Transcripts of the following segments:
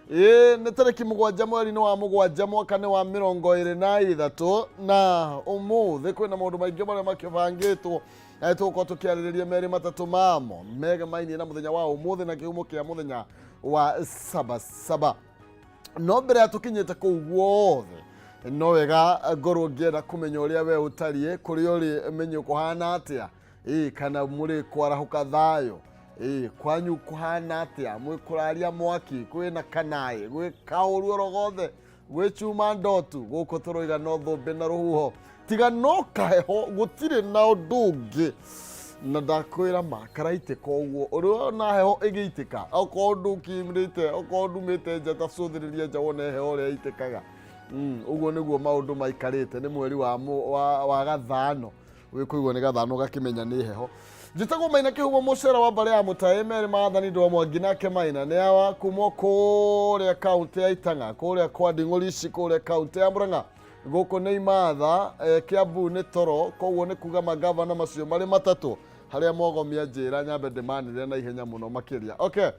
nĩ tarĩki mũgwanja mweri-inĩ wa mũgwanja mwaka-inĩ wa 2023 na ũmũthĩ kwĩna maũndũ maingĩ marĩa makĩbangĩtwo tũgũkorwo tũkĩarĩrĩria merĩ matatũ mamo mega mainie na mũthenya wa ũmũthĩ na kĩhumo kĩa mũthenya wa sabasaba. No mbere ya tũkinyĩte kũu guothe no wega ngorwo ngĩenda kũmenya ũrĩa we ũtariĩ kũrĩa ũrĩ menye kũhana atĩa kana mũrĩ kwarahũka thayũ kwanyu kuhana atia mwikuraria mwaki kwina kanae gwe kaũru orogothe gwe chuma ndotu guko turoiga no thũmbe na rũhuho tiga no kaheho gutire na ũndũ na ndakwĩra makaraite koguo ũrĩa na heho ĩgĩitĩka okorwo ndũkimrĩte okorwo ndumĩte njata cũthĩrĩria nja wone heho ũrĩa itĩkaga ũguo nĩguo maũndũ maikarĩte nĩ mweri wa gathano wĩkũigwo nĩ gathano gakĩmenya nĩ heho. Jitagwo Maina kĩhumo mũcera wa mbare ya mũtaĩ merĩ maathani ndwa Mwangi nake Maina nĩ awa kuma kũrĩa kaunti ya Itanga kũrĩa kwa Nding'ũrici kũrĩa kaunti ya Murang'a gũkũ nĩ imatha Kiambu nĩ toro koguo nĩ kuga magavana macio marĩ matatũ harĩa Mogomia njĩra nyambe ndĩmanire na ihenya mũno makĩria. Okay,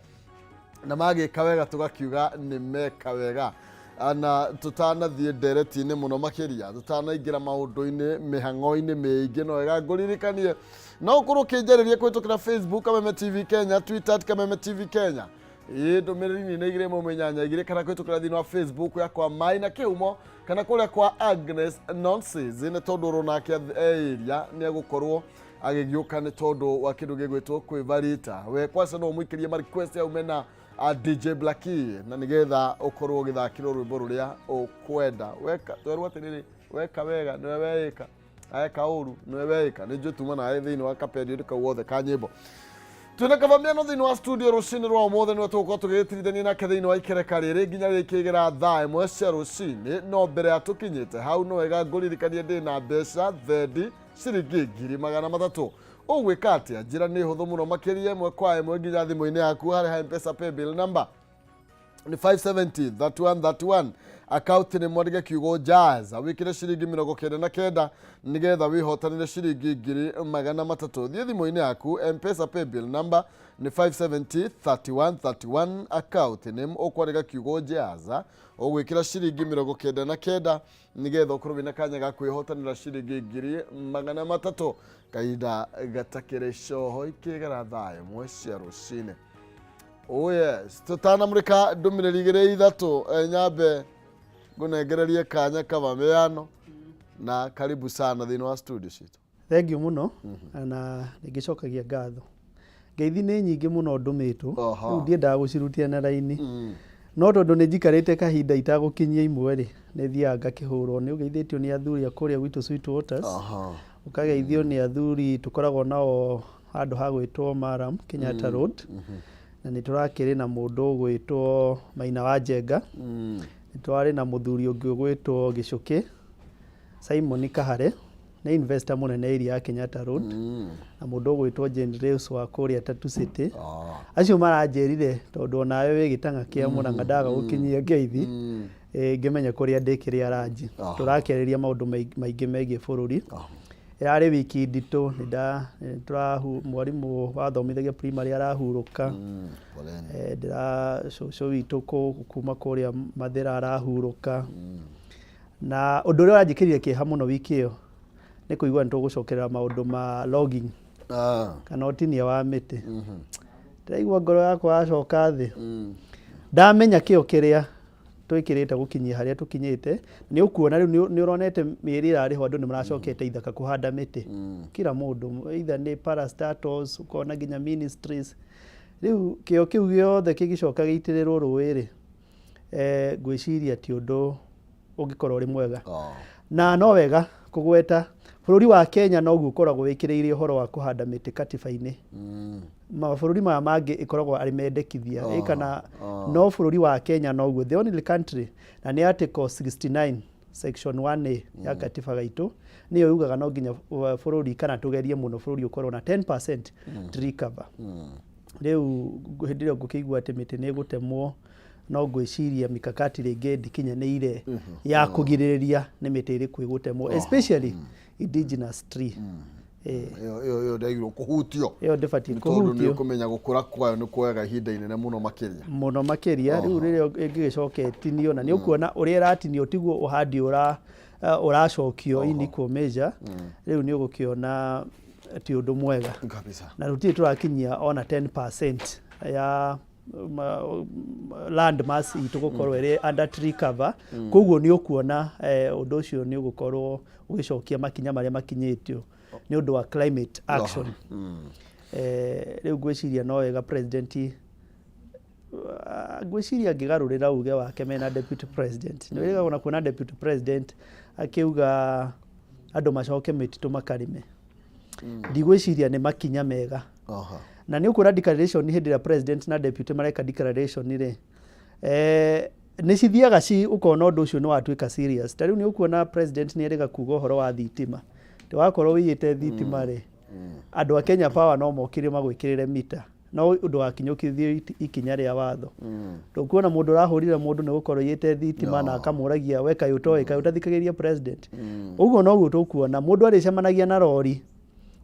na magĩka wega tũgakiuga nĩ meka wega ana tutanathiĩ ndereti-inĩ mũno makĩria tutanaingĩra maũndũ-inĩ mĩhang'o-inĩ mĩingĩ no wega ngũririkanie no ũkorwo ũkĩnjarĩria kũhĩtũkĩra Facebook Kameme TV Kenya, Twitter @Kameme TV Kenya ndũmĩrĩri nĩ igĩrĩ mũmenyanya igĩrĩ kana kũhĩtũkĩra thĩinĩ wa Facebook yakwa Maina Kĩhumo kana kũrĩa kwa Agnes Nonsense nĩ tondũ ũronake area nĩ agũkorwo agĩgĩũka nĩ tondũ wa kĩndũ gĩgwĩtwo kwĩvarita we kwasa no mũikĩrie ma request ya umena DJ Blackie na nigetha ukorwo githakiro rwimbo ruria ukwenda weka twerwa atiriri weka wega niwe weika aeka uru niwe weika nijue tuma na thini wa kaperiodika wothe ka nyimbo tuna kavamiano thini wa studio rucini rwa umothe niwe tugukorwo tugĩtirithania nake thini wa ikereka rĩrĩ nginya rĩkĩgera thaa ĩmwe cia rucini no mbere ya tũkinyĩte hau no wega ngũririkanie ndĩ na mbeca thendi ciringi 300 ũgwĩka atĩa njĩra nĩ hũthũ mũno makĩria ĩmwe kwa ĩmwe nginya thimũ-inĩ yaku harĩ M-Pesa paybill number ni 570 3131 account ni mwarige kiugo jaza wikire ciringi 99 nigetha wihotanire ciringi 300 thie thimũ-inĩ yaku M-Pesa paybill number ni 570 3131 account ni ũkwariga kiugo jaza ũgwĩkĩra ciringi 99 nigetha ũkorwo wĩna kanya ga kwĩhotanĩra ciringi 300 kaida gatakĩrĩ coho ikĩgera thaa ĩmwe cia rũcinĩ. Oh yes, tutanamũrĩka ndũmĩrĩri igĩrĩ ithatũ nyambe ngũnengererie kanya Kavameano na karibu sana thĩinĩ wa studio citũ. Thengiũ mũno na nĩngĩcokagia ngatho. Ngeithi nĩ nyingĩ mũno ndũmĩtwo rĩu ndiendaga gũcirutia na raini no tondũ nĩnjikarĩte kahinda itagũkinyia imwe rĩ nĩthiaga ngakĩhũrwo nĩ ũgeithĩtio nĩ athuri akũrĩa gwitũ Sweet Waters ũkageithio nĩ athuri tũkoragwo nao handũ ha gwĩtwo Maram Kenyatta Road na nĩ tũrakĩrĩ na mũndũ gwĩtwo Maina wa Njenga nĩ twarĩ na mũthuri ũngĩ gwĩtwo Gĩcũkĩ Simon Kahare nĩ investor mũnene area ya Kenyatta Road na mũndũ gwĩtwo Jane Reus wa kũrĩa Tatu City acio maranjĩrire tondũ onawe wĩ gĩtanga kĩa Murang'a ndaga gũkinyia ngeithi ngĩmenya kũrĩa ndĩkĩrĩ aranji tũrakĩarĩria maũndũ maingĩ megiĩ bũrũri yarĩ wiki nditũ mwarimũ wathomithagia primary arahurũka cũcũ witũ kuma kũrĩa Mathĩra arahurũka na ũndũ ũrĩa ũranjĩkĩrire kĩeha mũno wiki ĩyo nĩ kũigua nĩ tũgũcokerera maũndũ ma logging kana ũtinia wa mĩtĩ ndĩraigua ngoro yakwa yacoka thĩ ndamenya kĩo kĩrĩa twĩkĩrĩte gũkinyia harĩa tũkinyĩte nĩ ũkuona rĩu nĩ ũronete mĩeri ĩrarĩho andũ nĩ maracokete ithaka kũhanda mĩtĩ kila mũndũ either nĩ parastatals ũkona nginya ministries rĩu kĩo kĩu gĩothe kĩgĩcoka gĩitĩrĩrwo rũĩ-rĩ ngwĩciria ti ũndũ ũngĩkorwo ũrĩ mwega na no wega kũgweta bũrũri wa Kenya noguo ũkoragwo wĩkĩrĩire ũhoro wa kũhanda mĩtĩ katiba-inĩ mabũrũri maya mangĩ ĩkoragwo arĩ mendekithia kana no bũrũri wa Kenya noguo the only country na nĩ article 69 section 1A ya katiba gaitũ nĩyo yugaga no nginya bũrũri kana tũgerie mũno bũrũri ũkorwo na 10% tree cover rĩu hĩndĩ ĩrĩa ngũkĩigua atĩ mĩtĩ nĩ ĩgũtemwo no ngwĩciria mikakati rĩngĩ ndikinyanĩire ya kũgirĩrĩria nĩ mĩtĩ ĩrĩkũ ĩgũtemwo especially indigenous tree Yo ndagirwo kuhutio yo ndibati kuhutio tondu ni kumenya gukura kwayo ni kuoyaga ihinda inene muno makiria riu riria ingigicoketinio na ni ukuona uria iratinio tiguo uhandi uracokio ini kumeja riu ni ugukiona ti undu mwega kabisa na ruti turakinyia ona 10% ya land mass itugukorwo iri under tree cover koguo ni ukuona undu ucio ni ugukorwo ugicokia makinya maria makinyitio ni undu wa climate action riu gwiciria no wega president gwiciria ngigarurira uge wake mena deputy president ni wega kuona deputy president akiuga andu macoke mititu makarime ndigwiciria ni makinya mega na ni ukura declaration hindi ya president na deputy mareka declaration ri ni cithiaga ci ukona undu ucio ni watuika serious tariu ni ukuona president ni erega kuga horo wa thitima ti wakorwo wiyite thitima ri andu a Kenya Power no mokire magwikirire mita no undu wa kinyukithio ikinya ria watho ndukuona mundu rahurire mundu ni gukorwo yite thitima na akamuragia weka yutoe thikagiria president uguo no guo tukuona mundu aricemanagia na rori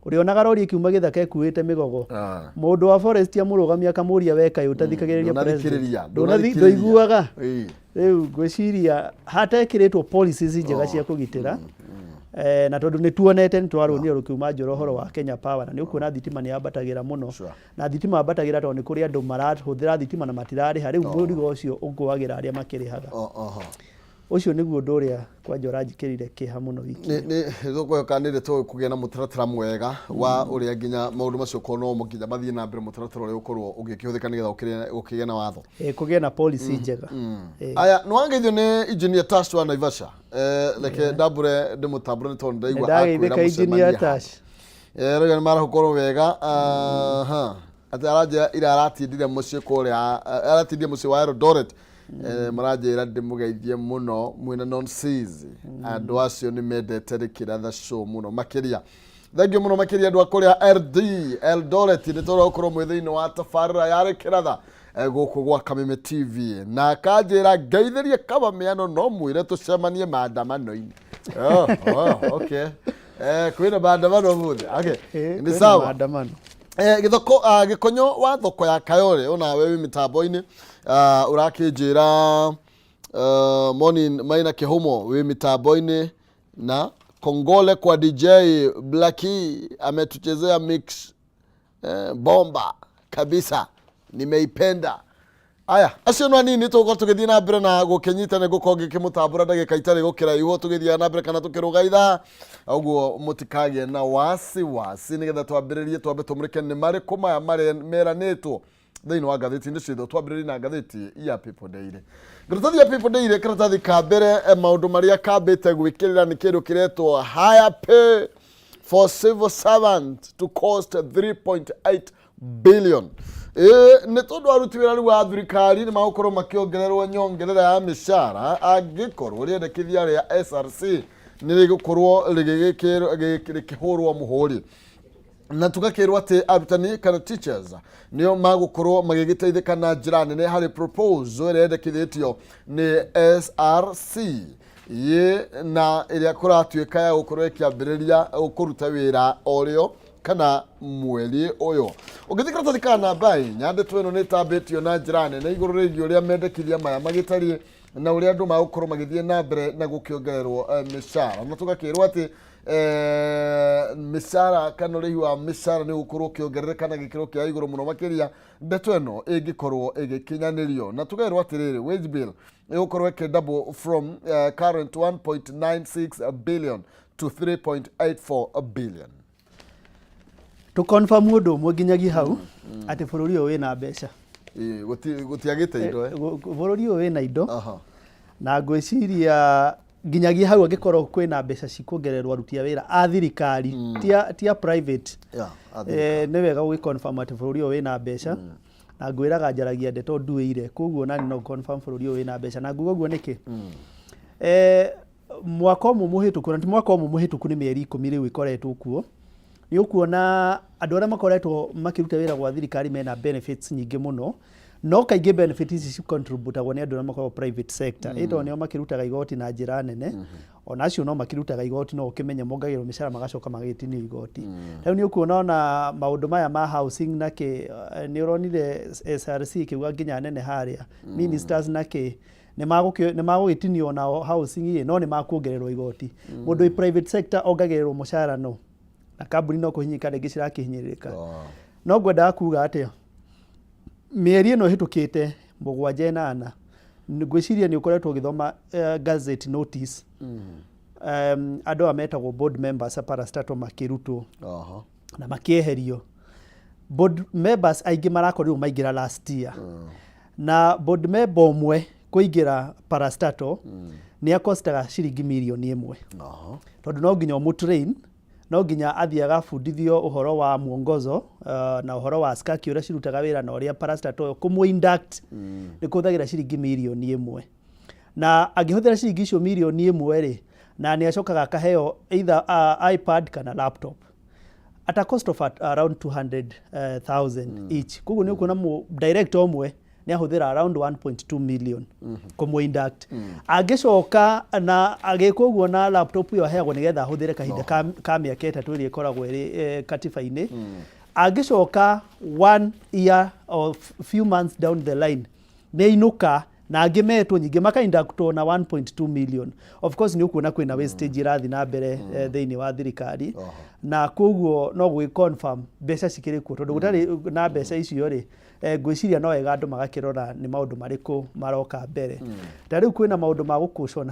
urionaga rori ikiuma githaka ekuite migogo mundu wa forest amurugamia akamuria weka utathikagiriria president ndoiguaga riu gwiciria hata ekiritwo policies njega cia kugitira na tondu ni tuonete ni twarunire rukiuma njorohoro wa Kenya Power na ni ukuona thitima ni ambatagira muno na thitima ambatagira tondu ni kuri andu marahuthira thitima na matirari hari murigo ucio unguagira aria makirihaga ucio niguo undu uria kwa njora njikirire kiha muno wiki ni thukuyokanire tu kugia na mutaratara mwega wa uria nginya maundu macio kono mukinya mathie na mbere mutaratara uria ukorwo ugikihũthĩka nigetha ukigia na watho kugia na policy njega aya nwangeithio ni engineer Tash wa Naivasha leke ndambure ndimutambure ni tondu ndaigua akwira engineer Tash rega ni mara gukorwo wega ati araja ira aratindire mucie kuria aratindire mucie wa Eldoret marajira ndimugeithie muno mwina nonsense andu acio ni mendete Rikiratha show muno makiria thengio muno makiria andu akuria RD Eldoret ni toro ukorwo mwithiini wa tafarira ya Rikiratha guku gwa Kameme TV na akajira ngeithirie Kameme ano no mwire tucemanie maandamano-ini okay kwina maandamano muthe okay ni sawa maandamano githoko gikonyo wa thoko ya Kayole ona wewe mitambo-ini urakijira morning maina kihumo we mitambo-ini na kongole kwa DJ Blacky ametuchezea mix bomba kabisa nimeipenda aya acio no nini tuko tugithie na mbere na gukenyitana gukonge kimutambura ndagika itari gukira iwo tugithie na mbere kana tukiruga itha uguo mutikagie na wasi nigetha twambiririe twambe tumurike ni mari kumaya mari meranitwo thiini wa ngatheti ni citho twambiririe na ngatheti ya People Daily ngatheti ya People Daily karatathi ka mbere maundu maria kambite gwikirira ni kindu kiretwo higher pay for civil servant to cost 3.8 billion ni tondu aruti wira riu wa thirikari ni magukorwo makiongererwo nyongerera ya mishara angikorwo riendekithia ria SRC ni rigukorwo rigikihurwo muhuri na tugakirwo ati arutani kana teachers nio magukorwo magigiteithika na njira nene hari proposal riendekithitio ni SRC ye na iria kuratuika ya gukorwo ikiambiriria kuruta wira orio kana mweli uyo ugithikira tathikana bai nyande tweno ni tabetio na njira nene iguru rigi uria mendekithia maya magitari na uria andu magukorwo magithie na mbere na gukiongererwo mishara na tugakirwo ati mishara kana rihi wa mishara ni gukorwo kiongerereka na gikiro kia iguru muno makiria ndeto eno igikorwo igikinyanirio na tugairwo atiriri wage bill igukorwo double from current 1.96 billion to 3.84 billion to confirm mundu mwenginyagi hau ati bururi uyu wina mbeca gutiagite indo bururi uyu wina indo na ngwiciria nginyagi hau agikorwo kwina mbeca cikuongererwo aruti a wira a thirikari tia private ni wega gugiconfirm ati bururi uyu wina mbeca na ngwiraga njaragia ndeto nduire koguo nani no confirm bururi uyu wina mbeca na ngugo guo niki mwaka umwe muhituku na ti mwaka umwe muhituku ni mieri 10 riu ikoretwo kuo ni ukuona andu aria makoretwo makiruta wira gwa thirikari mena benefits nyingi muno no kaingi benefits ici contributagwo ni andu aria makoragwo private sector ito nio makirutaga igoti na njira nene onacio no makirutaga igoti no ukimenya mongagirwo mĩcara magacoka magĩtinio igoti rĩu nĩ ũkuona ona maũndũ maya ma housing nake nĩ ũronire SRC kiuga nginya nene harĩa ministers nake nĩ magũgĩtinio na housing no nĩ makuongererwo igoti mũndũ wĩ private sector ongagĩrĩrwo mũcara no na kambuni no kũhinyĩka rĩngĩ cirakĩhinyĩrĩka no ngwendaga kuga atĩa mĩeri ĩno ĩhĩtũkĩte 7-8 ngwĩciria nĩ ũkoretwo ũgĩthoma gazette notice andũ aya metagwo board members parastatal makĩrutwo na makĩeherio board members aingĩ marakorirwo maingĩra last year na board member ũmwe kũingĩra parastatal nĩ akostaga ciringi mirioni 1 tondũ no nginya mũtrain no nginya athiĩ agabundithio ũhoro wa mwongozo na ũhoro wa skaki ũrĩa cirutaga wĩra na ũrĩa parastatal kũmũ-induct nĩ kũhũthagĩra ciringi mirioni 1 na angĩhũthĩra ciringi icio mirioni 1 rĩ na nĩ acokaga akaheo either iPad kana laptop at a cost of around 200,000 each koguo nĩ ũkuona director ũmwe nĩ ahũthĩra around 1.2 million kũmũ-induct angĩcoka na agĩka ũguo na laptop ĩyo aheagwo nĩgetha ahũthĩre kahinda ka mĩaka 3 ĩrĩa ĩkoragwo ĩrĩ katiba-inĩ angĩcoka 1 year or few months down the line nĩ inuka na angĩ metwo nyingĩ maka-inductwo na 1.2 million of course nĩ ũkuona kwĩna wastage ĩrathiĩ na mbere thĩinĩ wa thirikari na koguo no gwĩ-confirm mbeca cikĩrĩ kuo tondũ gũtarĩ na mbeca icio rĩ ngwĩciria no wega andũ magakĩrora nĩ maũndũ marĩkũ maroka mbere ta rĩu kwĩna maũndũ ma gũcushion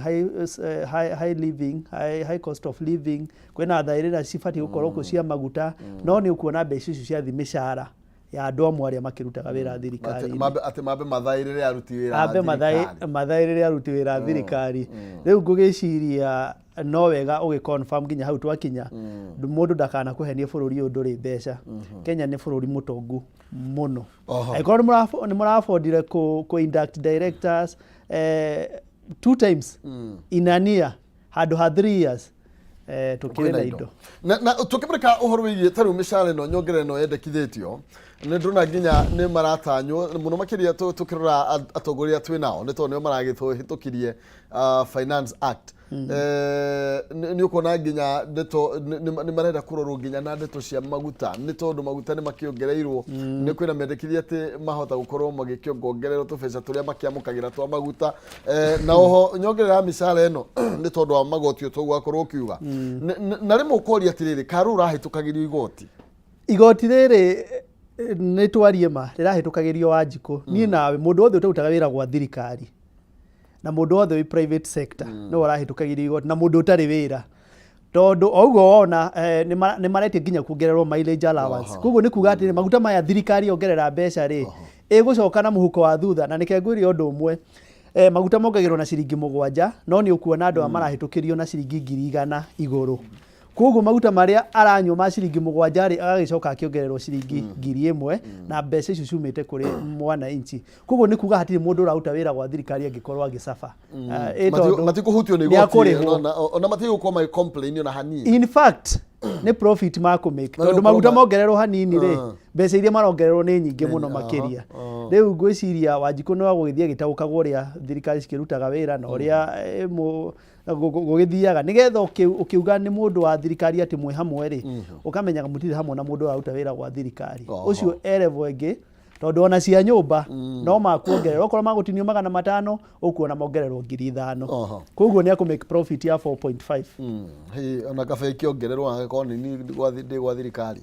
high living high cost of living kwĩna thaĩrĩra cibatiĩ gũkorwo kuo cia maguta no nĩ ũkuona mbeca icio ciathi mĩcara ya andũ amwe arĩa makĩrutaga wĩra thirikari atĩ mambe mathaĩrĩre aruti wĩra thirikari mathaĩrĩre aruti wĩra thirikari rĩu ngũgĩciria no wega ũgĩ-confirm nginya hau twakinya mũndũ ndakanakũhenie bũrũri ũyũ ndũrĩ mbeca Kenya nĩ bũrũri mũtongu mũno angĩkorwo nĩ mũrabondire kũ-induct directors 2 times in a year handũ ha 3 years tukĩrĩ na indo na tũkĩmũrĩka ũhoro wĩgiĩ tarĩu mĩcara ĩno nyongera ĩno yendekithĩtio nĩ ndona nginya nĩ maratanywo mũno makĩria tũkĩrora atongoria twĩ nao nĩ tondũ nĩo maragĩtũhĩtũkirie Finance Act nĩ ũkuona nginya nĩ marenda kũrorwo nginya na ndeto cia maguta nĩ tondũ maguta nĩ makĩongereirwo nĩ kwĩna mendekithia atĩ mahota gũkorwo magĩkĩongererwo tũbeca tũrĩa makĩamũkagĩra twa maguta na oho nyongerera ya mĩcara ĩno nĩ tondũ wa magoti ũtũ gwakorwo ũkiuga na rĩmwe ũkoria atĩrĩrĩ karũ ũrahĩtũkagĩrio igoti rĩrĩ nĩ twarie ma rĩrahĩtũkagĩrio Wanjikũ niĩ nawe mũndũ wothe ũtarutaga wĩra gwa thirikari na mũndũ wothe wĩ private sector no arahĩtũkagĩrio igoti na mũndũ ũtarĩ wĩra tondũ oũguo wona nĩ maretie nginya kuongererwo mileage allowance koguo nĩ kuga atĩ maguta maya thirikari yongerera mbeca rĩ ĩgũcoka na mũhuko wa thutha na nĩkĩo ngwĩre ũndũ ũmwe maguta mongagĩrwo na ciringi 7 no nĩ ũkuona andũ marahĩtũkĩrio na ciringi 100 igũrũ koguo maguta marĩa aranyua ma ciringi 7 rĩ agagĩcoka akĩongererwo ciringi 1,000 na mbeca icio ciumĩte kũrĩ mwananchi koguo nĩ kuga hatirĩ mũndũ ũraruta wĩra gwa thirikari angĩkorwo agĩcaba matikũhutio nĩ igoti ona matigũkorwo magĩ-complain ona hanini in fact nĩ profit makũmake tondũ maguta mongererwo hanini rĩ mbeca iria marongererwo nĩ nyingĩ mũno makĩria rĩu ngwĩciria Wanjikũ no agũgĩthiĩ agĩtaũkagwo ũrĩa thirikari cikĩrutaga wĩra na ũrĩa gũgĩthiaga nĩgetha ũkiuga nĩ mũndũ wa thirikari atĩ mwĩ hamwe rĩ ũkamenyaga mũtirĩ hamwe na mũndũ ũraruta wĩra gwa thirikari ũcio level ĩngĩ tondũ ona cia nyũmba no makuongererwo okorwo magũtinio 500 ũkuona mongererwo 5,000 koguo nĩ akũ-make profit ya 4.5 ona kaba ikĩongererwo angĩkorwo nĩ gwa thirikari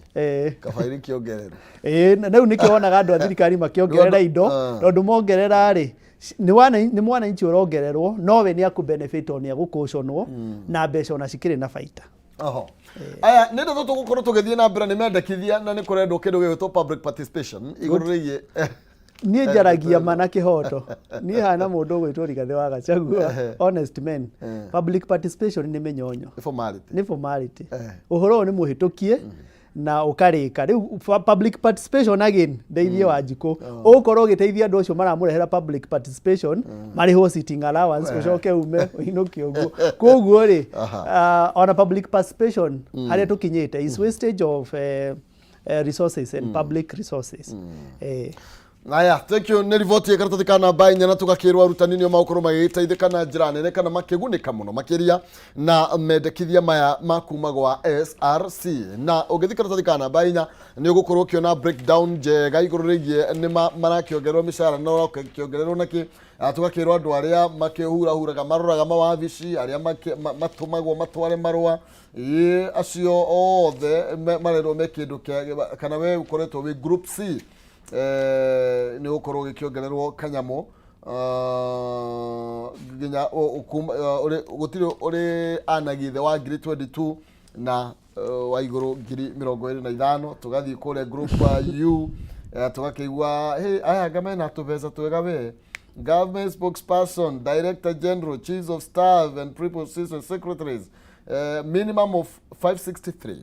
kaba ikĩongererwo rĩu nĩkĩo wonaga andũ a thirikari makĩongerera indo tondũ mongerera rĩ nĩ mwananchi ũrongererwo nowe nĩ akũ-benefit o nĩ agũkũconwo na mbeca ona cikĩrĩ na baita aya nĩ ndo tũgũkorwo tũgĩthiĩ na mbere nĩ mendekithia na nĩ kũrendwo kĩndũ gĩgwĩtwo public participation igũrũ rĩgiĩ niĩ njaragia mana kĩhoto niĩ hana mũndũ ũgwĩtwo Rigathĩ wa Gachagua honest man public participation nĩ mĩnyonyo nĩ formality ũhoro ũyũ nĩ mũhĩtũkie na ũkarĩka rĩu public participation again ndeithie Wanjikũ ũgũkorwo ũgĩteithia andũ acio maramũrehera public participation marĩhwo sitting allowance ũcoke ume ũinũke ũguo koguo rĩ ona public participation harĩa tũkinyĩte is wastage of resources and public resources Aya, thank you. Nĩ riboti ya karatathi ka namba 4 na tugakĩrwo arutani nĩo magũkorwo magĩgĩteithĩka na njĩra nene kana makĩgunĩka mũno makĩria na mendekithia maya ma kuma gwa SRC. Na ũgĩthiĩ karatathi ka namba 4 nĩ ũgũkorwo ũkĩona breakdown njega igũrũ rĩgiĩ nĩ marakĩongererwo mĩcara na ũrakĩongererwo nakĩ. Tugakĩrwo andũ arĩa makĩhurahuraga maroraga mawabici arĩa matũmagwo matware marũa acio othe marerwo me kĩndũ kana we ũkoretwo wĩ group C nĩ ũkorwo gĩkĩongererwo kanyamũ nginya gũtirĩ ũrĩ anagithe wa ngiri 22 na wa igũrũ ngiri 25 tũgathiĩ kũrĩa group U tũgakĩigua aya anga mena tũbeca twega we government spokesperson, director general, chiefs of staff and preposition secretaries, minimum of 563.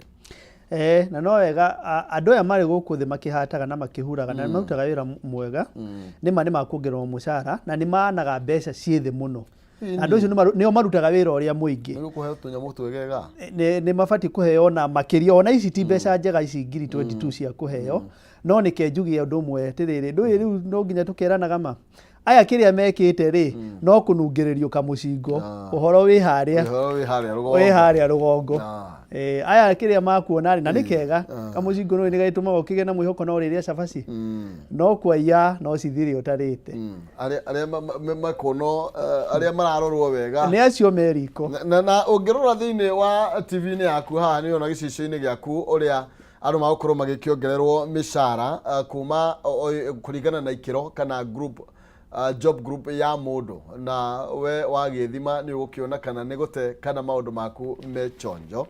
Na no wega andũ aya marĩ gũkũ thĩ makĩhataga na makĩhuraga na marutaga wĩra mwega nĩma nĩ makuongererwo mũcara na nĩ maanaga mbeca ciĩ thĩ mũno. Andũ acio nĩo marutaga wĩra ũrĩa mũingĩ. Nĩ gũkũheo tũnyamũ twegega. Nĩ mabatiĩ kũheo na makĩria ona ici ti mbeca njega ici ngiri 22 cia kũheo no nĩ kenjugia ũndũ ũmwe atĩrĩrĩ ndũĩ rĩu no nginya tũkeranaga ma aya kĩrĩa mekĩte rĩ no kũnungĩrĩrio kamũcingo ũhoro wĩ harĩa rũgongo aya kĩrĩa makuona rĩ na nĩ kega kamũcingo nĩ gagĩtũmaga ũkĩgĩa na mwĩhoko no rĩrĩa cabaci no kwaiya no cithire ũtarĩte arĩa makono arĩa mararorwo wega nĩ acio meriko na ũngĩrora thĩinĩ wa TV-inĩ yaku haha nĩ ona gĩcicio-inĩ gĩaku ũrĩa andũ magũkorwo magĩkĩongererwo mĩcara kuma kũringana na ikĩro kana group job group ya mũndũ na we wagĩthima nĩ ũgũkĩona kana nĩ gũte kana maũndũ maku me chonjo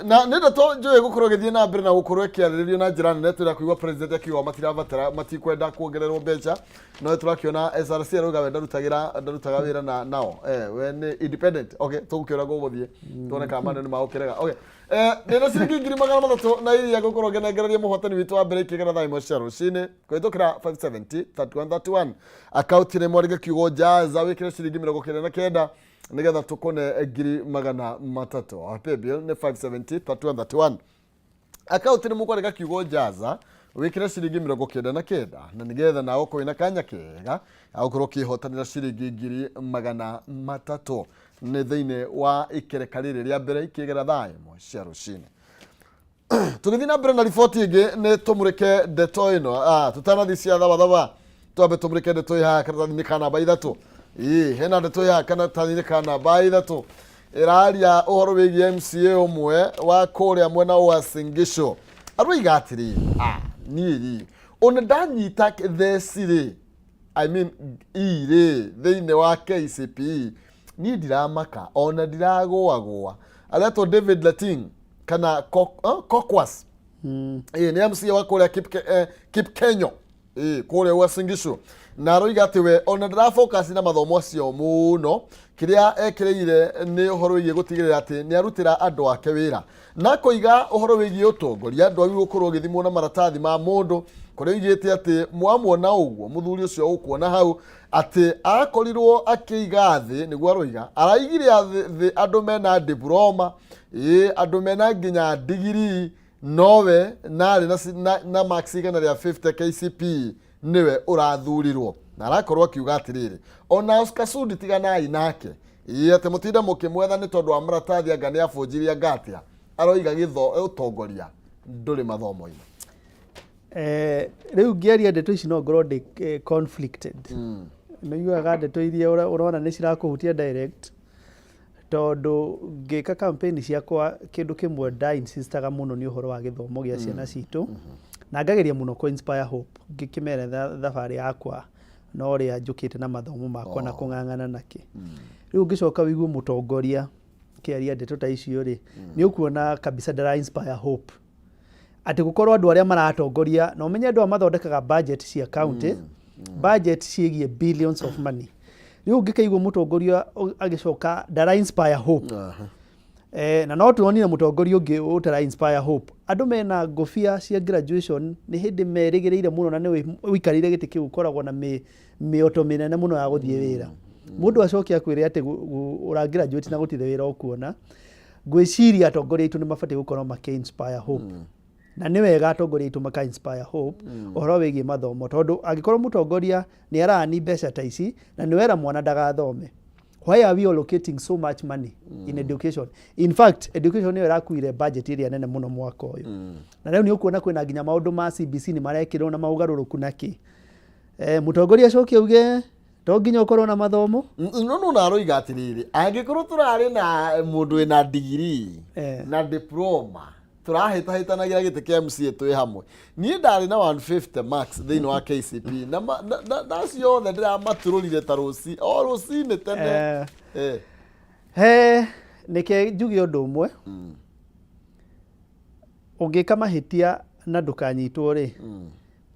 na nĩ ndeto njũĩ gũkorwo gĩthiĩ na mbere na gũkorwo ĩkĩarĩrĩrio na njĩra nene twĩra kuigua president akiuga matirabatara matikwenda kuongererwo mbeca no tũrakĩona SRC arauga we ndarutaga wĩra nao we nĩ independent okay tũgũkĩona gũgũthiĩ tuone kana manene magũkĩrega okay ndĩna ciringi ngiri 300 na iria gũkorwo ngenengereria mũhotani witũ wa mbere Rikiratha imwe cia rũcinĩ kũhĩtũkĩra 570 3131 akaunti nĩ mwarĩge kiugo jaza wĩkĩre ciringi 99 nigetha tukone ngiri 300 pay bill ni 570 3131 akaunti ni mukwarĩga kiugo jaza wĩkĩre ciringi 99 na nigetha nawe kwĩna kanya kega agũkorwo kĩhotanĩra ciringi ngiri 300 nĩ thĩinĩ wa ikereka rĩrĩ rĩa mbere ikĩgera thaa imwe cia rũcinĩ. Tũgĩthiĩ na mbere na riboti ĩngĩ nĩ tũmũrĩke ndeto ĩno tũtanathiĩ cia thabatha twambe tũmũrĩke ndeto ĩhaha karatathi-inĩ ka namba 3 hena ndeto ĩhaha karatathi-inĩ ka namba 3 ĩraria ũhoro wĩgiĩ MCA ũmwe wa kũrĩa mwena wa Singisho aroiga atĩrĩ niĩ ona ndanyita thecirĩ I mean thĩinĩ wa KCPE niĩ ndiramaka ona ndiragũagũa aretwo David Latin kana Kokwas nĩ MCA wa kũrĩa Kipkenyo kũrĩa wa Singisho na aroiga atĩ we ona ndarafocus na mathomo acio mũno kĩrĩa ekĩrĩire nĩ ũhoro wĩgiĩ gũtigĩrĩra atĩ nĩ arutĩra andũ ake wĩra na kũiga ũhoro wĩgiĩ ũtongoria andũ agĩrĩirwo gũkorwo gĩthimwo na maratathi ma mũndũ kũrĩa oigĩte atĩ mwamwona ũguo mũthuri ũcio ũkuona hau atĩ akorirwo akĩiga thĩ nĩguo aroiga araigire thĩ andũ mena diploma andũ mena nginya degree nowe narĩ na marks igana rĩa 50 KCPE niwe ũrathurirwo na arakorwo akiuga atĩrĩrĩ ona Oscar Sudi tiganai nake atĩ mũtinda mũkĩmwetha nĩ tondũ wa maratathi anga nĩ abũnjirie ngatia aroiga ũtongoria ndũrĩ mathomo-inĩ. Rĩu ngĩaria ndeto ici no ngorwo ndĩ conflicted nĩ iguaga ndeto iria ũrona nĩ cirakũhutia direct tondũ ngĩka campaign ciakwa kĩndũ kĩmwe ndainsistaga mũno nĩ ũhoro wa gĩthomo gĩa ciana citũ na ngageria mũno ku inspire hope ngĩkĩmere thabarĩ yakwa no ũrĩa njũkĩte na mathomo makwa na kũng'ang'ana nakĩ rĩu ngĩcoka wĩiguo mũtongoria kĩaria ndeto ta icio rĩ nĩ ũkuona kabisa ndara inspire hope atĩ gũkorwo andũ arĩa maratongoria na ũmenye andũ a mathondekaga budget cia county budget ciĩgiĩ billions of money rĩu ngĩkaigua mũtongoria agĩcoka ndara inspire hope na no tuonire mũtongoria ũngĩ ũtara inspire hope andũ mena ngũbia cia graduation nĩ hĩndĩ merĩgĩrĩire mũno na nĩ ũikarire gĩtĩ kĩu ũkoragwo na mĩoto mĩnene mũno ya gũthiĩ wĩra mũndũ acokia kwĩre atĩ ũragraduate na gũtirĩ wĩra ũkuona ngwĩciria atongoria aitũ nĩ mabatiĩ gũkorwo makĩ inspire hope na nĩ wega atongoria aitũ maka inspire hope ũhoro wĩgiĩ mathomo tondũ angĩkorwo mũtongoria nĩ arani mbeca ta ici na nĩ wera mwana ndagathome. Why are we allocating so much money in education? In fact, education nĩyo ĩrakuire budget ĩrĩa nene mũno mwaka ũyũ. Na rĩu nĩ ũkuona kwĩna nginya maũndũ ma CBC nĩ marekĩrwo na maũgarũrũku naki. Mũtongoria acoke uge to nginya ũkorwo na mathomo. No naroiga atĩrĩrĩ, angĩkorwo tũrarĩ na mũndũ wĩna degree na diploma turahĩtahĩtanagira gĩtĩ kĩa MCA twĩ hamwe. Niĩ ndarĩ na 150 max thĩinĩ wa KCP na ciothe ndĩramaturũrire ta rũcinĩ tene. Nĩke njuge ũndũ ũmwe, ũngĩka mahĩtia na ndũkanyitwo rĩ,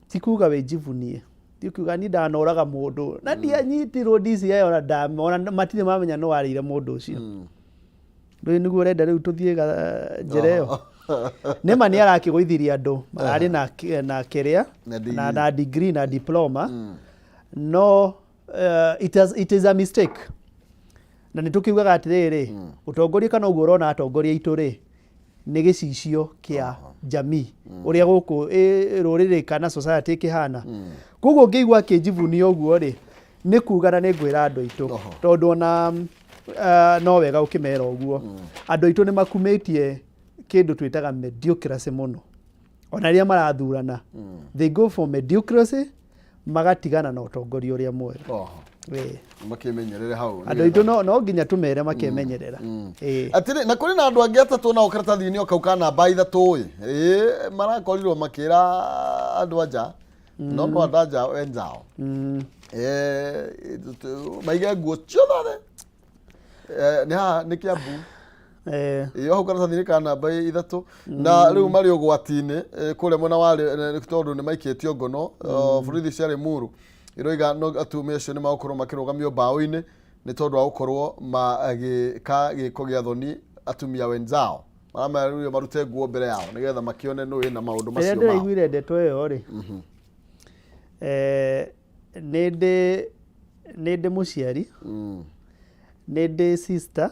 ti kuga wĩjivunie, ti kuga ni ndanoraga mũndũ na ndianyitirwo DCI ona ndamona matirĩ mamenya no warĩire mũndũ ũcio. Ndũĩ nĩguo ũrenda rĩu tũthiĩ njĩra ĩyo. Nĩma nĩ arakĩgũithirie andũ mararĩ na kĩrĩa na degree na diploma. No it is a mistake. Na nĩ tũkiugaga atĩrĩrĩ, ũtongoria kana ũguo ũrona atongoria aitũ rĩ nĩ gĩcicio kĩa jamii ũrĩa gũkũ rũrĩrĩ kana society kĩhana. Koguo ngĩigua kĩnjivunia ũguo rĩ nĩ kuga na nĩ ngwĩra andũ aitũ tondũ ona no wega ũkĩmera ũguo. Andũ aitũ nĩ makumĩtie kĩndũ twĩtaga mediocracy mũno. Ona rĩrĩa marathurana they go for mediocracy magatigana na ũtongoria ũrĩa mwega. Makimenyerere hau. Andũ aitũ no nginya tũmere makemenyerera. Atĩrĩ na kũrĩ na andũ angĩ atatũ nao karatathi-inĩ okauka namba ithatũ marakorirwo makĩra andũ anja no kwa anja wenzao maige nguo ciothe nĩ Kĩambu hau karatathi-inĩ ka namba ithatũ na rĩu marĩ ũgwati-inĩ kũrĩa mwena warĩ tondũ nĩ maikĩtio ngono borithi cia Limuru iroiga no atumia acio nĩ magũkorwo makĩrũgamio mbaũ-inĩ nĩ tondũ wa gũkorwo magĩka gĩko gĩa thoni atumia wenzao maramerĩire marute nguo mbere yao nĩgetha makĩone nũ wĩna maũndũ macio mao. Ndĩraiguire ndeto ĩyo rĩ nĩ ndĩ mũciari nĩ ndĩ sister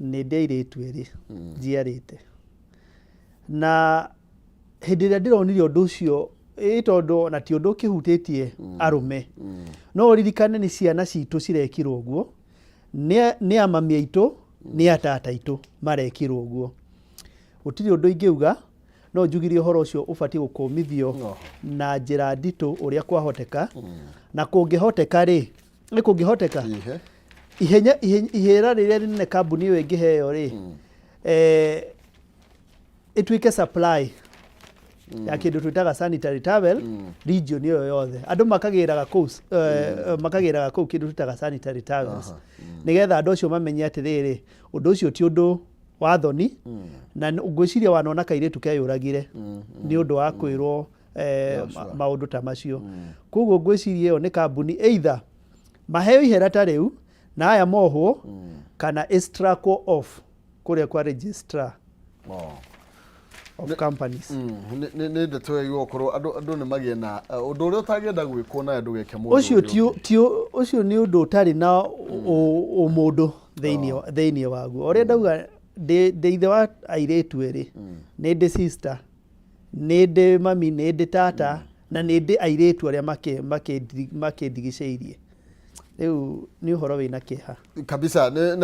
nĩ ndĩ airĩtu erĩ njiarĩte na hĩndĩ ĩrĩa ndĩronire ũndũ ũcio tondũ na ti ũndũ ũkĩhutĩtie arũme no ririkane nĩ ciana citũ cirekirwo ũguo nĩ amami aitũ nĩ atata aitũ marekirwo ũguo. Gũtirĩ ũndũ ingĩuga no njugire ũhoro ũcio ũbatiĩ gũkũmithio na njĩra nditũ ũrĩa kwahoteka na kũngĩhoteka rĩ nĩ kũngĩhoteka ihera rĩrĩa rĩnene kambuni ĩyo ĩngĩheo rĩ ĩtuĩke supply ya kĩndũ twĩtaga sanitary towel region ĩyo yothe andũ makagĩraga kũu kĩndũ twĩtaga sanitary towels nĩgetha andũ acio mamenye atĩrĩrĩ ũndũ ũcio ti ũndũ wa thoni na ngwĩciria wanona kairĩtu keyũragire nĩ ũndũ wa kwĩrwo maũndũ ta macio. Koguo ngwĩciria ĩyo nĩ kambuni either maheo ihera ta rĩu na aya mohwo kana extraco off kũrĩa kwa registrar of companies. Nĩ ndeto ĩyo gũkorwo andũ nĩ magĩe na ũndũ ũrĩa ũtangĩenda gwĩkwo na andũ geke mũndũ ũcio nĩ ũndũ ũtarĩ na ũmũndũ thĩinĩ waguo. Ũrĩa ndauga ndĩ ithe wa airĩtu erĩ nĩ ndĩ sister nĩ ndĩ mami nĩ ndĩ tata na nĩ ndĩ airĩtu arĩa makĩndigicĩirie. Rĩu nĩ ũhoro wĩna kĩeha kabisa nĩ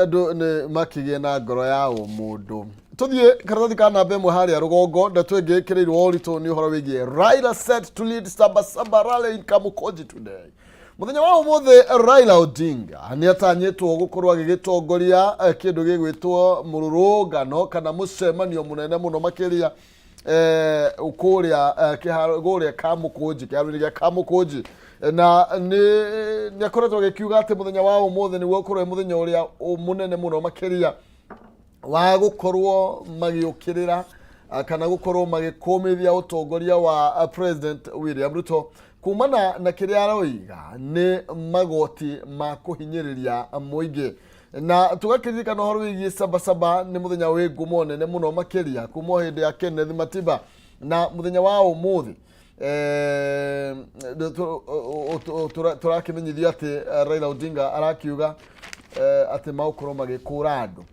andũ nĩ makĩgĩe na ngoro ya ũmũndũ. Tũthiĩ karatathi ka namba ĩmwe harĩa rũgongo ndeto ĩngĩ ĩkĩrĩirwo ũritũ nĩ ũhoro wĩgiĩ Raila set to lead Sabasaba rally in Kamukoji today. Mũthenya wa ũmũthĩ Raila Odinga nĩ atanyĩtwo gũkorwo agĩgĩtongoria kĩndũ gĩgwĩtwo mũrũrũngano kana mũcemanio mũnene mũno makĩria kũrĩa Kamukoji kĩharo-inĩ gĩa Kamukoji na nĩ akoretwo agĩkiuga atĩ mũthenya wa ũmũthĩ nĩguo ũkorwo mũthenya ũrĩa mũnene mũno makĩria wa gũkorwo magĩũkĩrĩra kana gũkorwo magĩkũmithia ũtongoria wa President William Ruto kumana na kĩrĩa aroiga nĩ magoti ma kũhinyĩrĩria mũingĩ. Na tũgakĩririkana ũhoro wĩgiĩ Sabasaba nĩ mũthenya wĩ ngumo nene mũno makĩria kuma hĩndĩ ya Kenneth Matiba na mũthenya wa ũmũthĩ tũrakĩmenyithio atĩ Raila Odinga arakiuga atĩ magũkorwo magĩkũra andũ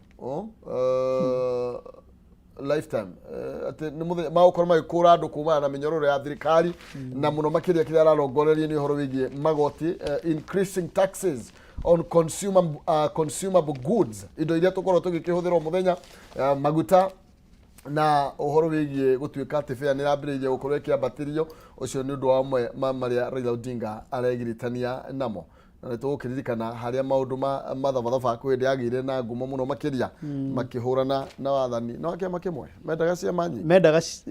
lifetime ati ni muthenya magukora magikura andu kuma na minyororo ya thirikari na muno makiria kiria ararongoreria ni horo wigie magoti increasing taxes on consumable goods indo iria tukorwo tugikihũthĩra muthenya maguta na uhoro wigie gutuika ati fare ni yambiririe gukorwo ikiambatirio ucio ni undu wa amwe maria Raila Odinga aregiritania namo na tugukiririkana haria maundu mathabatha kwende agire na ngumo muno makiria makihurana na wathani no kiama kimwe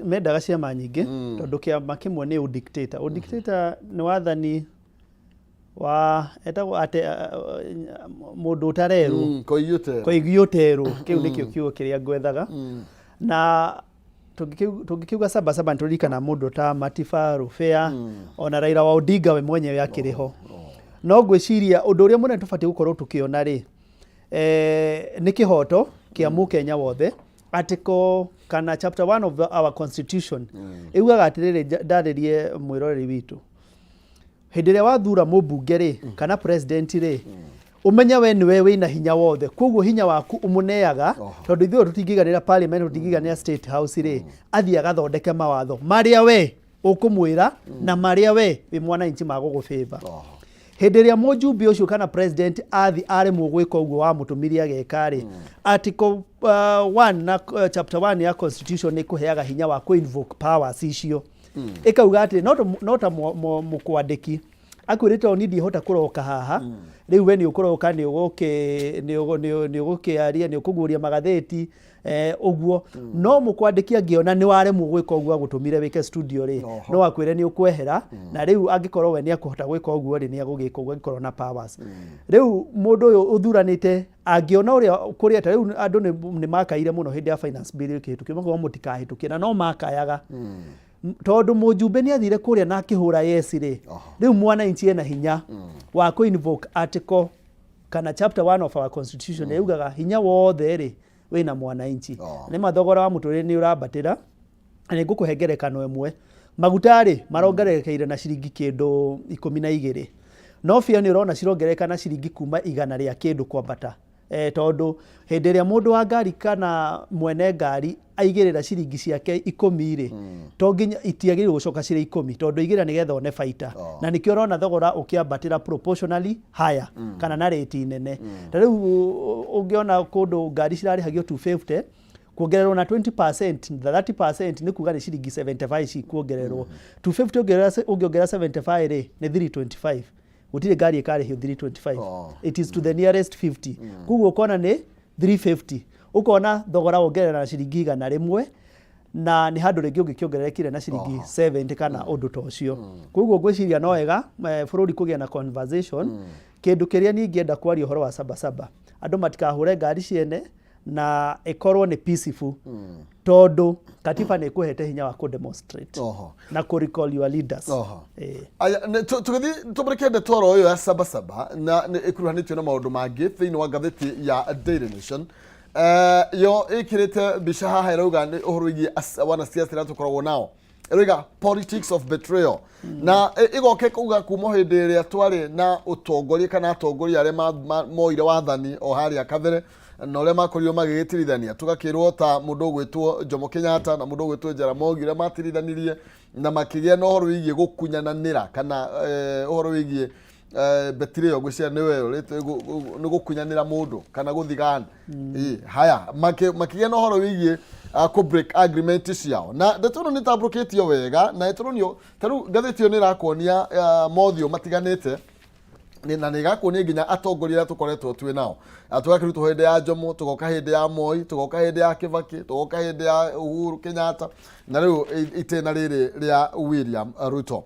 mendaga ciama nyingi tondu kiama kimwe ni dictator dictator ni wathani wa etagwo ate mundu utareru koiguteru kiu nikio kiugo kiria ngwethaga na tugikiuga saba nturirikana mundu ta Matifaru Fair ona Raila wa Odinga we mwenyewe akiriho no gwiciria undu uria munene tubati gukorwo tukiona ri ni kihoto kia mukenya wothe article kana chapter 1 of our constitution iugaga atiriri ndaririe mwiroreri witu hindi ria wathura mubunge ri kana president ri umenya we niwe wina hinya wothe koguo hinya waku umuneaga tondu ithuĩ tutingiganira parliament tutingiganira state house ri athia gathondeke mawatho maria we ukumwira na maria we wi mwananchi magugufavor hindi ria mujumbe ucio kana president athi ari mugwika uguo wa mutumiria gekari article 1 na chapter 1 ya constitution ni kuheaga hinya wa ku invoke powers icio ikauga ati not mukwandiki akwirite oni ndihota kuroka haha riu we ni ukuroka ni ugukiaria ni ukuguria magatheti uguo no mukwandiki angiona ni ware mugwika uguo gutumire wike studio ri no akwire ni ukwehera na riu angikorwo we ni akuhota gwika uguo ri ni agugika uguo angikorwo na powers riu mundu uyu uthuranite angiona uria kuria ta riu andu ni makaire muno hindi ya finance bill kihitukio mutikahitukia na no makayaga tondu mujumbe ni athire kuria na akihura yes ri riu mwananchi ena hinya wa ku invoke article kana chapter 1 of our constitution yugaga hinya wothe ri wina mwananchi ni mathogora wa muturire ni urabatira ni ngukuhengerekano imwe maguta ri marongerekeire na ciringi kindu 12 no fio ni urona cirongereka na ciringi kuma 100 ria kindu kwambata tondu hindi ria mundu wa ngari kana mwene ngari aigirira ciringi ciake 10 ri to nginya itiagirwo gucoka cire 10 tondu igira nigetha one baita na nikio urona thogora ukiambatira proportionally higher kana na rate nene riu ungiona kundu ngari cirarihagio 250 kuongererwo na 20% 30% ni kuga ni ciringi 75 cikuongererwo 250 ungiongera 75 ri ni 325 utire ngari ikarihio 325 it is to the nearest 50 kuguo kona ni 350 ukona thogora wongerera na ciringi 100 na ni handu ringi ungikiongererekire na ciringi 70 kana undu ta ucio kuguo ngwiciria no wega bururi kugia na conversation kindu kiria ni ngienda kwaria horo wa saba andu matikahure ngari ciene na ikorwo ni peaceful tondu katiba ni kuhete hinya wa ku demonstrate na ku recall your leaders aya tugithi tubrekende toro yo ya saba na ikuruhanitio na maundu mangi thiini wa gatheti ya Daily Nation yo ikirite bishaha hairauga ni uhuru wana siasa na tukoragwo nao iriga politics of betrayal na igoke kuga kuma hindi ria twari na utongoria kana atongoria aria moire wathani o haria kabere na uria makorio magigitirithania tugakirwo ta mundu gwitwo Jomo Kenyatta na mundu gwitwo Jaramogi uria matirithaniriye na makigia no horo wigie gukunyananira kana horo wigie betrayal gwicira niwe ni gukunyanira mundu kana guthigana haya makigia no horo wigie ku break agreement ciao na ndetono ni tabroketio wega na etoronio taru gatheti ni rakonia mothio matiganite na nigakuonia nginya atongoria tukoretwo twi nao tugakiruta hindi ya Jomo tugoka hindi ya Moi tugoka hindi ya Kibaki tugoka hindi ya Uhuru Kenyatta na riu itena riri ria William Ruto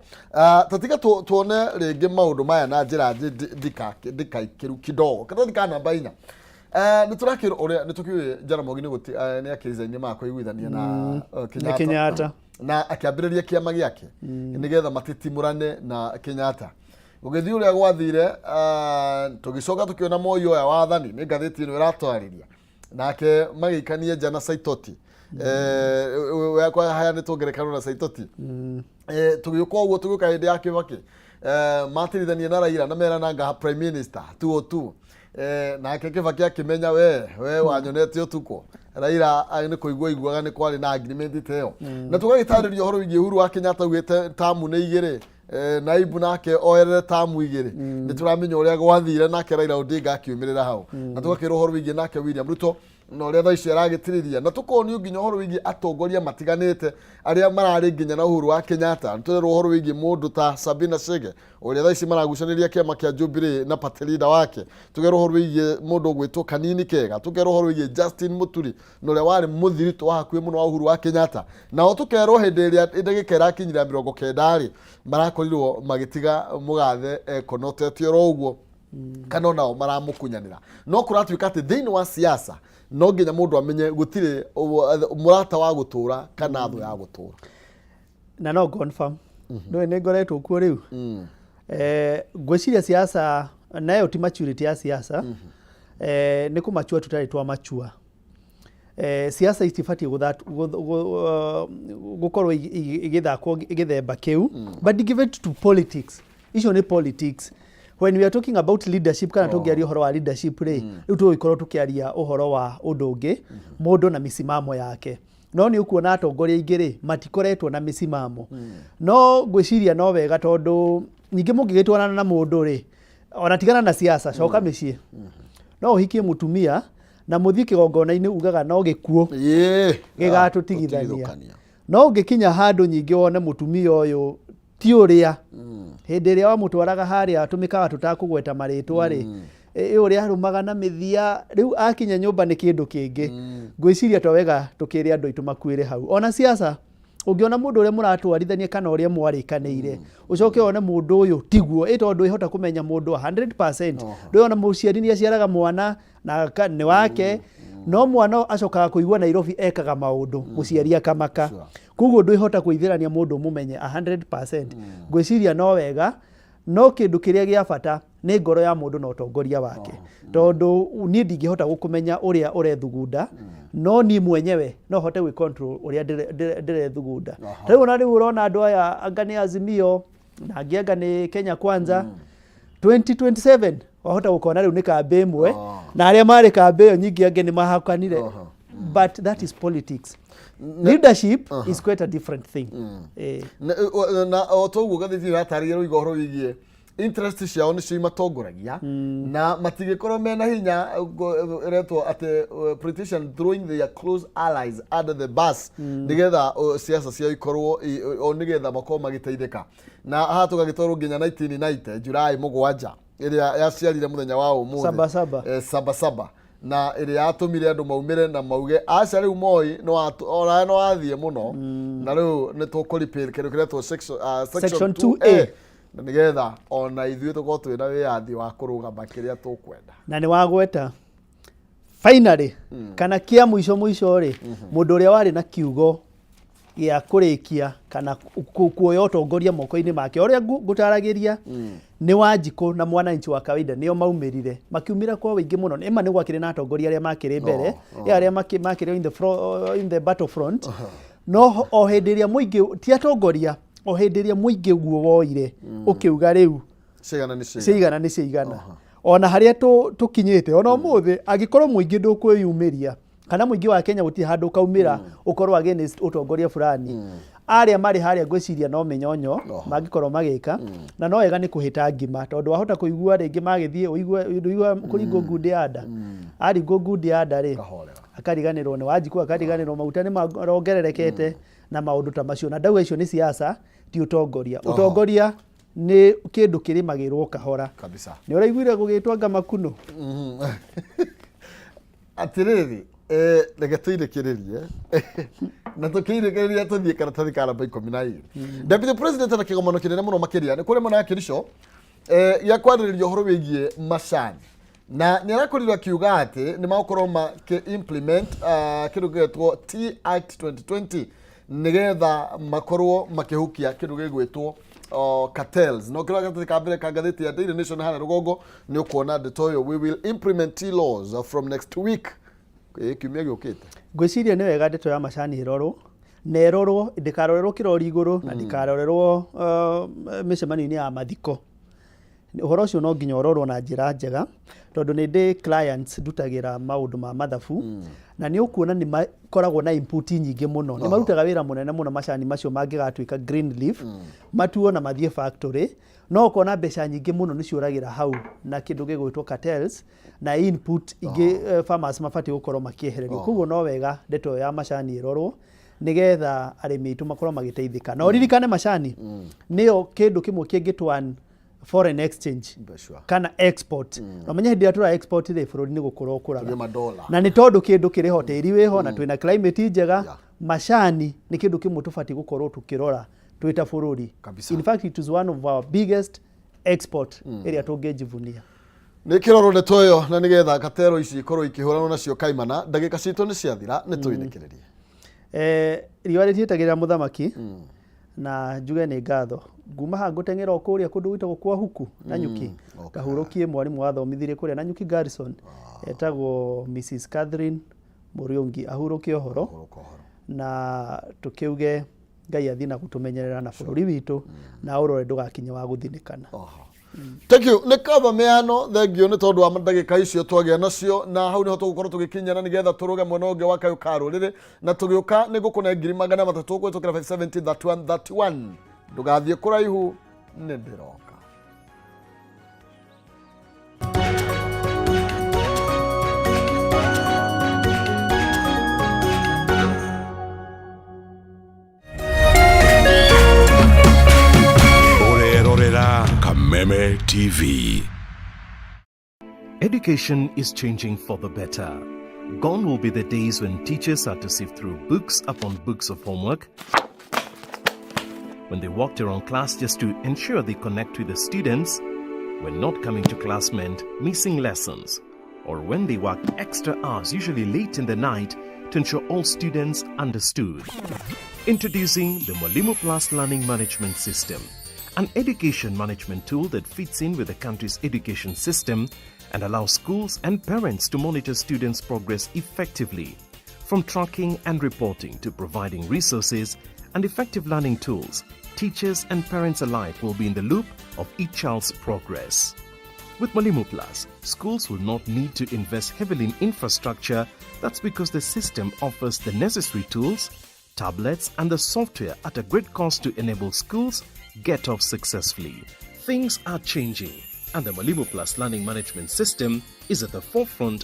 tatika tuone ringi maundu maya na njira ndika ikiru kidogo kana ndika namba 4 ni turakiro uria ni tukiwe Jaramogi ni guti ni akirizaini mako igwithania na Kenyatta na akiambiriria kiama giake nigetha matitimurane na Kenyatta ugethi uria gwathire tugicoka tukiona Moi oya wathani ni gatheti ino iratwariria nake magikanie jana Saitoti kwa haya ni tugerekano na Saitoti tugiyuko uguo tugika hindi ya Kibaki matirithania na Raila na mera nanga prime minister 202 nake Kibaki akimenya we wanyonete utuko Raila nĩ kũigua iguaga nĩ kwarĩ na agreement teo na tũgagĩtarĩria ũhoro wĩgiĩ Uhuru wa Kenyatta ugĩte tamu nĩ igĩrĩ naibu nake oerere tamu igĩrĩ nĩ tũramenya ũrĩa gwathire nake Raila Odinga akiumĩrĩra hau na tũgakĩrwo ũhoro wĩgiĩ nake William Ruto no rĩa thaa ici aragĩtirĩria na tũkonio nginya ũhoro wĩgiĩ atongoria matiganĩte arĩa mararĩ nginya na Uhuru wa Kenyatta tũrerwo ũhoro wĩgiĩ mũndũ ta Sabina Chege ũrĩa thaa ici maragucanĩria kĩama kĩa Jubilee na party leader wake tũgerwo ũhoro wĩgiĩ mũndũ ũgwĩtwo Kanini Kega tũgerwo ũhoro wĩgiĩ Justin Muturi no rĩa warĩ mũthirito wa hakuhĩ mũno wa Uhuru wa Kenyatta nao tũkerwo hĩndĩ ĩrĩa ndagĩka ĩrakinyira 90 marakorirwo magĩtiga mũgathe ekonotete oro ũguo kana onao maramũkunyanĩra no kũratuĩka atĩ thĩinĩ wa siasa no nginya mũndũ amenye gũtirĩ mũrata wa gũtũra kana thũ ya gũtũra na no confirm no nĩ ngoretwo kuo rĩu ngwĩciria siasa nayo ti maturity ya siasa nĩ kũmachua tũtarĩ twa machua siasa itibatiĩ gũkorwo igĩthakwo igĩthemba kĩu but give it to politics icio nĩ politics when we are talking about leadership kana tũngĩaria ũhoro wa leadership rĩ rĩu tũgĩkorwo tũkĩaria ũhoro wa ũndũ ũngĩ mũndũ na misimamo yake no nĩ ukuona atongoria aingĩ rĩ matikoretwo na misimamo no ngwĩciria no wega tondũ ningĩ mũngĩgĩtwarana na mũndũ rĩ ona tigana na siasa coka mĩciĩ no ũhikie mũtumia na mũthiĩ kĩgongona-inĩ ugaga no gĩkuo gĩgatũtigithania no ũngĩkinya handũ nyingĩ wone mũtumia ũyũ ti ũrĩa hĩndĩ ĩrĩa wamũtwaraga harĩa atũmĩkaga tũtakũgweta marĩtwa rĩ ũrĩa arũmaga na mĩthia rĩu akinya nyũmba nĩ kĩndũ kĩngĩ ngwĩciria to wega tũkĩrĩ andũ aitũ makuĩre hau ona siasa ũngĩona mũndũ ũrĩa mũratwarithania kana ũrĩa mwarĩkanĩire ũcoke wone mũndũ ũyũ tiguo tondũ ĩhota kũmenya mũndũ 100% ndũona mũciari nĩ aciaraga mwana na nĩ wake no mwana acokaga kũigua Nairobi ekaga maũndũ mũciari akamaka koguo ndwĩhota kũithĩrania mũndũ mũmenye 100% ngwĩciria no wega no kĩndũ kĩrĩa gĩa bata nĩ ngoro ya mũndũ na ũtongoria wake tondũ niĩ ndingĩhota gũkũmenya ũrĩa ũrethugunda no niĩ mwenyewe no hote gwĩ control ũrĩa ndĩrethugunda rĩu ona rĩu ũrona andũ aya anga nĩ Azimio na angĩ anga nĩ Kenya Kwanza 2027 wahota gũkona rĩu nĩ kambĩ ĩmwe na arĩa marĩ kambĩ ĩyo nyingĩ angĩ nĩ mahakanire but that is politics. Leadership is quite a different thing. Na otoguo gathĩti ratarĩria rũiga ũhoro wĩgiĩ interest ciao nĩcio imatongoragia na matigĩkorwo mena hinya retwo atĩ politician throwing their close allies under the bus nĩgetha siasa ciao ikorwo o nĩgetha makorwo magĩteithĩka na haha tũgagĩtwarwo nginya 1990 Julai 7 ĩrĩa yaciarire mũthenya wa ũmũthĩ saba na ĩrĩa yatũmire andũ maumĩre na mauge aca rĩu Moi no wathiĩ mũno na rĩu nĩ tũkũripĩra kĩndũ kĩretwo section 2A na nĩgetha ona ithuĩ tũkorwo twĩna wĩyathi wa kũrũgama kĩrĩa tũkwenda na nĩ wagweta finally kana kĩa mũico rĩ mũndũ ũrĩa warĩ na kiugo gĩa kũrĩkia kana kuoya ũtongoria moko-inĩ make ũrĩa ngũtaragĩria nĩ Wanjikũ na mwananchi wa kawaida nĩo maumĩrire makiumĩra kwa wĩingĩ mũno ĩma nĩ gwakĩrĩ na atongoria arĩa makĩrĩ mbere arĩa makĩrĩ in the battlefront no o hĩndĩ ĩrĩa mũingĩ ti atongoria o hĩndĩ ĩrĩa mũingĩ guo woire ũkĩuga rĩu cigana nĩ cigana ona harĩa tũkinyĩte ona ũmũthĩ angĩkorwo mũingĩ ndũkwĩyumĩria kana mũingĩ wa Kenya gũtirĩ handũ kaumĩra ũkorwo against ũtongoria fulani arĩa marĩ harĩa ngwĩciria no mĩnyonyo mangĩkorwo magĩka na no wega nĩ kũhĩta ngima tondũ wahota kũigua rĩngĩ magĩthiĩ ũigua kũringwo ngundi ya nda aringwo ngundi ya nda rĩ akariganĩrwo nĩ Wanjikũ akariganĩrwo maguta nĩ marongererekete na maũndũ ta macio na ndauga icio nĩ siasa ti ũtongoria ũtongoria nĩ kĩndũ kĩrĩmagĩrwo kahora kabisa nĩ ũraiguire gũgĩtwanga makuno atĩrĩrĩ reke tũirekererie na tũkĩirekereria tũthiĩ karatathi ka namba 12 Deputy President na kĩgomano kĩnene mũno makĩria nĩ kũrĩ mwena wa Kericho gĩa kwarĩrĩria ũhoro wĩgiĩ macani na nĩ arakorirwo akiuga atĩ nĩ magũkorwo makĩ-implement kĩndũ gĩgwĩtwo Tea Act 2020 nĩgetha makorwo makĩhukia kĩndũ gĩgwĩtwo cartels no kĩrĩa gatathi ka mbere ka ngathĩti ya Daily Nation harĩa rũgongo nĩ ũkuona ndeto ĩyo we will implement tea laws from next week kiumia gĩũkĩte ngwĩciria nĩ wega ndeto ya macani ĩrorwo na ĩrorwo ndĩkarorerwo kĩrori igũrũ na ndĩkarorerwo mĩcemanio-inĩ ya mathiko Ũhoro ũcio no nginya ũrorwo na njĩra njega tondũ nĩ ndĩ clients ndutagĩra maũndũ ma mathabu na nĩ ũkuona nĩ makoragwo na input nyingĩ mũno. Nĩ marutaga wĩra mũnene mũno macani macio mangĩgatuĩka green leaf matuo na mathiĩ factory. No ũkona mbeca nyingĩ mũno nĩ ciũragĩra hau na kĩndũ gĩgwĩtwo cartels na input ingĩ farmers mabatiĩ gũkorwo makĩehererio. Koguo no wega ndeto ya macani ĩrorwo nĩgetha arĩmi aitũ makorwo magĩteithĩka. Na ũririkane macani nĩyo kĩndũ kĩmwe kĩngĩtwan foreign exchange kana export. Na menye hĩndĩ ĩrĩa tũra export rĩ bũrũri nĩ gũkorwo kũraga. Na nĩ tondũ kĩndũ kĩrĩho tĩri wĩho na twĩna climate njega, macani nĩ kĩndũ kĩmwe tũbatiĩ gũkorwo tũkĩrora twĩta bũrũri. In fact, it is one of our biggest export ĩrĩa tũngĩjivunia. Nĩ kĩroro nĩ toyo na nĩgetha katero ici ikorwo ikĩhũranwo nacio kaimana, ndagĩka citũ nĩ ciathira nĩ twĩnĩkĩrĩrie. Riũa rĩtiĩtagĩrĩra mũthamaki na njuge nĩ ngatho. Nguma haha ngũteng'era kũrĩa kũndũ gwĩtagwo kwa Huku na Njũkĩ. Ngahurũkie mwarimũ wathomithirie kũrĩa na Njũkĩ Garrison. Etagwo Mrs. Catherine Mũriũngi, ahurũkie ũhoro na tũkĩuge Ngai athĩ na gũtũmenyerera na bũrũri witũ na ũrore ndũgakinye wa gũthinĩkana. Thank you. Nĩ Kameme thank you nĩ tondũ wa ndagĩka icio twagĩa nacio na hau nĩho tũgũkorwo tũgĩkinyana nĩgetha tũrũge mwena ũngĩ wa kayo karũrĩrĩ na tũgĩũka nĩ gũkũne 300 tũkwĩtũkĩra 570 ndũgathiĩ kũraihu nĩ ndĩroka. Kameme TV. Education is changing for the better. Gone will be the days when teachers had to sift through books upon books of homework, when they walked around class just to ensure they connect with the students, when not coming to class meant missing lessons, or when they worked extra hours, usually late in the night, to ensure all students understood. Introducing the Mwalimu Plus Learning Management System, an education management tool that fits in with the country's education system and allows schools and parents to monitor students' progress effectively. From tracking and reporting to providing resources and effective learning tools, teachers and parents alike will be in the loop of each child's progress. With Mwalimu Plus, schools will not need to invest heavily in infrastructure. That's because the system offers the necessary tools, tablets and the software at a great cost to enable schools get off successfully. Things are changing, and the Mwalimu Plus Learning Management System is at the forefront